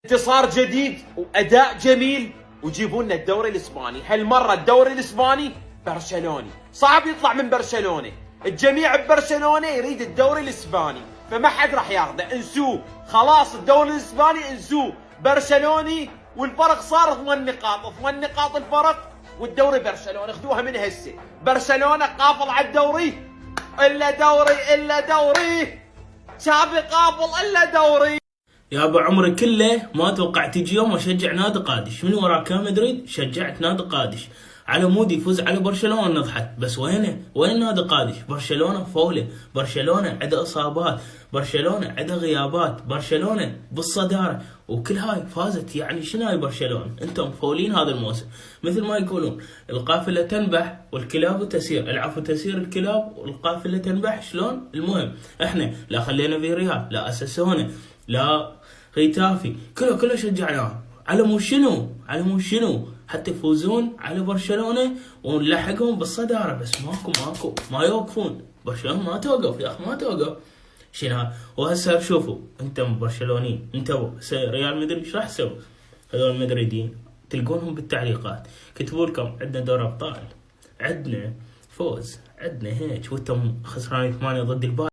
انتصار جديد واداء جميل ويجيبون لنا الدوري الاسباني. هالمره الدوري الاسباني برشلوني، صعب يطلع من برشلونه، الجميع ببرشلونه يريد الدوري الاسباني، فما حد راح ياخذه، انسوه خلاص. الدوري الاسباني انسوه، برشلوني والفرق صار 8 نقاط، 8 نقاط الفرق، والدوري برشلونه خذوها من هسه. برشلونه قافل على الدوري، الا دوري شافي قافل الا دوري. يا ابو عمري كله ما توقعت تجي يوم واشجع نادي قادش من وراء كام مدريد. شجعت نادي قادش على مود يفوز على برشلونه نضحك، بس وين نادي قادش؟ برشلونه فوله، برشلونه عنده اصابات، برشلونه عنده غيابات، برشلونه بالصداره وكل هاي فازت. يعني شنو هاي برشلونه؟ انتم فولين هذا الموسم. مثل ما يقولون القافله تنبح والكلاب تسير، العفو تسير الكلاب والقافله تنبح. شلون؟ المهم احنا لا خلينا فيريال، لا اساسونا، لا غيتافي، كله شجعناه على مو شنو حتى يفوزون على برشلونه ونلحقهم بالصداره. بس ماكو ما يوقفون. برشلونه ما توقف يا اخي، ما توقف. شنو وهسه شوفوا انتم برشلونيين، انتم ريال مدريد ايش راح تسوي؟ هذول المدريدين تلقونهم بالتعليقات كتبوا لكم عندنا دوري ابطال، عندنا فوز، عندنا هيك، وانتم خسرانين 8 ضد البايرن.